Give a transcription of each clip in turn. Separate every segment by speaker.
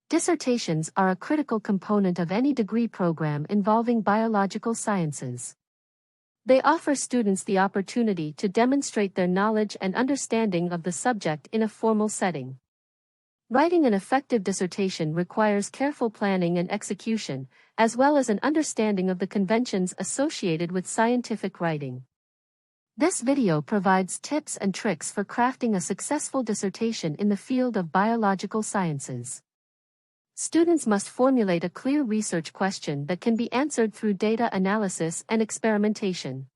Speaker 1: Dissertations are a critical component of any degree program involving biological sciences. They offer students the opportunity to demonstrate their knowledge and understanding of the subject in a formal setting. Writing an effective dissertation requires careful planning and execution, as well as an understanding of the conventions associated with scientific writing. This video provides tips and tricks for crafting a successful dissertation in the field of biological sciences. Students must formulate a clear research question that can be answered through data analysis and experimentation.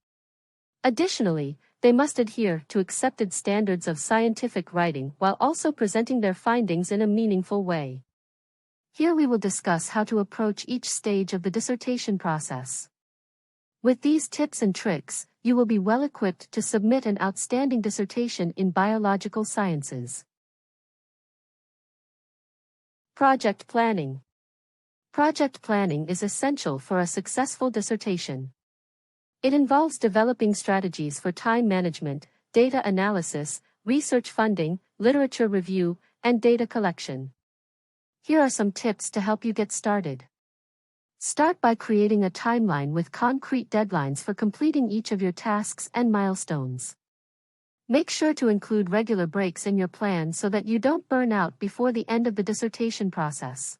Speaker 1: Additionally, they must adhere to accepted standards of scientific writing while also presenting their findings in a meaningful way. Here we will discuss how to approach each stage of the dissertation process. With these tips and tricks, you will be well equipped to submit an outstanding dissertation in biological sciences. Project planning. Project planning is essential for a successful dissertation. It involves developing strategies for time management, data analysis, research funding, literature review, and data collection. Here are some tips to help you get started. Start by creating a timeline with concrete deadlines for completing each of your tasks and milestones. Make sure to include regular breaks in your plan so that you don't burn out before the end of the dissertation process.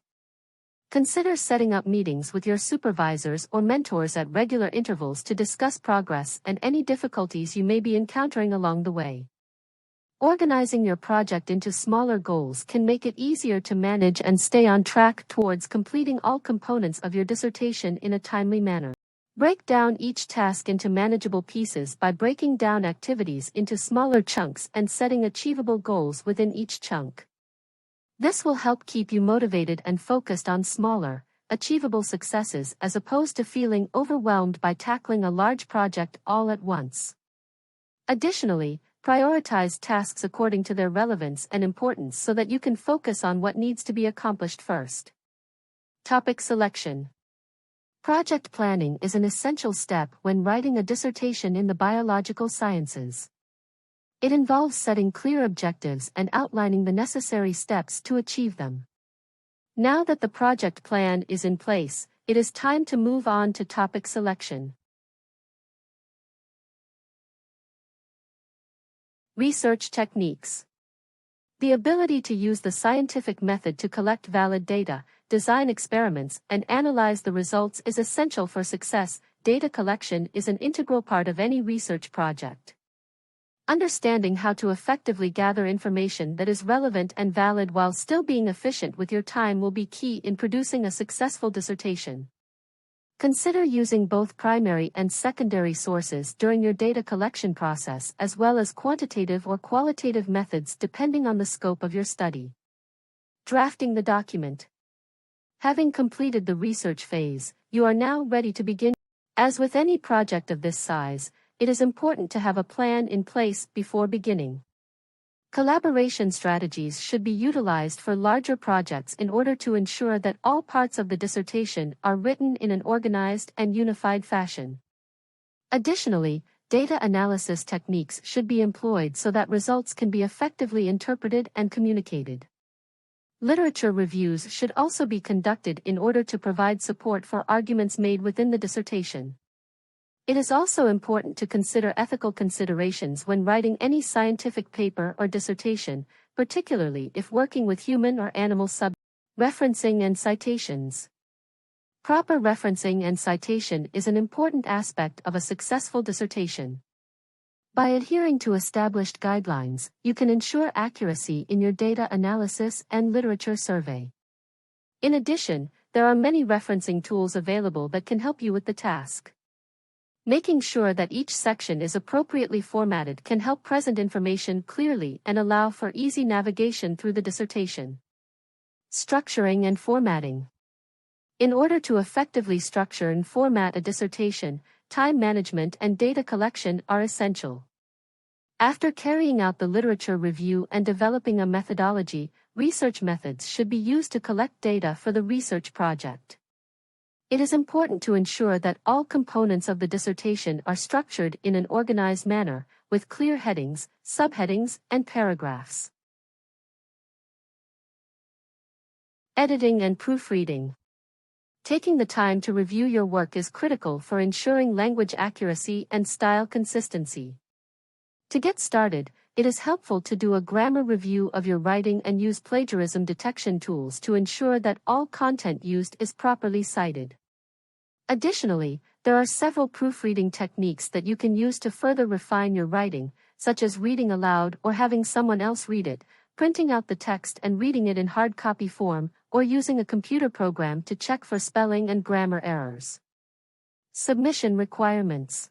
Speaker 1: Consider setting up meetings with your supervisors or mentors at regular intervals to discuss progress and any difficulties you may be encountering along the way. Organizing your project into smaller goals can make it easier to manage and stay on track towards completing all components of your dissertation in a timely manner. Break down each task into manageable pieces by breaking down activities into smaller chunks and setting achievable goals within each chunk. This will help keep you motivated and focused on smaller, achievable successes as opposed to feeling overwhelmed by tackling a large project all at once. Additionally, prioritize tasks according to their relevance and importance so that you can focus on what needs to be accomplished first. Topic selection. Project planning is an essential step when writing a dissertation in the biological sciences. It involves setting clear objectives and outlining the necessary steps to achieve them. Now that the project plan is in place, it is time to move on to topic selection. Research techniques. The ability to use the scientific method to collect valid data, design experiments, and analyze the results is essential for success. Data collection is an integral part of any research project. Understanding how to effectively gather information that is relevant and valid while still being efficient with your time will be key in producing a successful dissertation. Consider using both primary and secondary sources during your data collection process, as well as quantitative or qualitative methods depending on the scope of your study. Drafting the document. Having completed the research phase, you are now ready to begin. As with any project of this size, it is important to have a plan in place before beginning. Collaboration strategies should be utilized for larger projects in order to ensure that all parts of the dissertation are written in an organized and unified fashion. Additionally, data analysis techniques should be employed so that results can be effectively interpreted and communicated. Literature reviews should also be conducted in order to provide support for arguments made within the dissertation. It is also important to consider ethical considerations when writing any scientific paper or dissertation, particularly if working with human or animal subjects. Referencing and citations. Proper referencing and citation is an important aspect of a successful dissertation. By adhering to established guidelines, you can ensure accuracy in your data analysis and literature survey. In addition, there are many referencing tools available that can help you with the task. Making sure that each section is appropriately formatted can help present information clearly and allow for easy navigation through the dissertation. Structuring and formatting. In order to effectively structure and format a dissertation, time management and data collection are essential. After carrying out the literature review and developing a methodology, research methods should be used to collect data for the research project. It is important to ensure that all components of the dissertation are structured in an organized manner, with clear headings, subheadings, and paragraphs. Editing and proofreading. Taking the time to review your work is critical for ensuring language accuracy and style consistency. To get started, it is helpful to do a grammar review of your writing and use plagiarism detection tools to ensure that all content used is properly cited. Additionally, there are several proofreading techniques that you can use to further refine your writing, such as reading aloud or having someone else read it, printing out the text and reading it in hard copy form, or using a computer program to check for spelling and grammar errors. Submission requirements.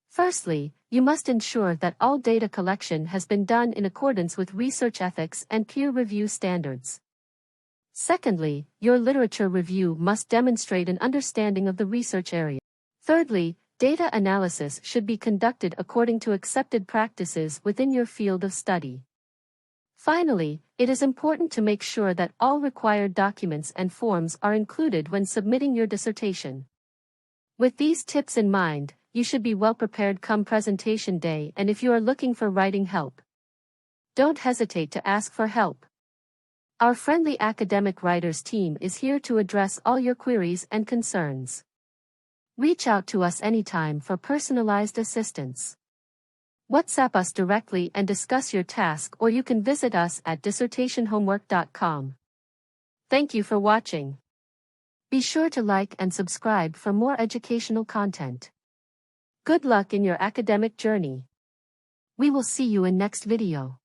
Speaker 1: Firstly, you must ensure that all data collection has been done in accordance with research ethics and peer review standards. Secondly, your literature review must demonstrate an understanding of the research area. Thirdly, data analysis should be conducted according to accepted practices within your field of study. Finally, it is important to make sure that all required documents and forms are included when submitting your dissertation. With these tips in mind, you should be well prepared come presentation day, and if you are looking for writing help, don't hesitate to ask for help. Our friendly academic writers team is here to address all your queries and concerns. Reach out to us anytime for personalized assistance. WhatsApp us directly and discuss your task, or you can visit us at dissertationhomework.com. Thank you for watching. Be sure to like and subscribe for more educational content. Good luck in your academic journey. We will see you in next video.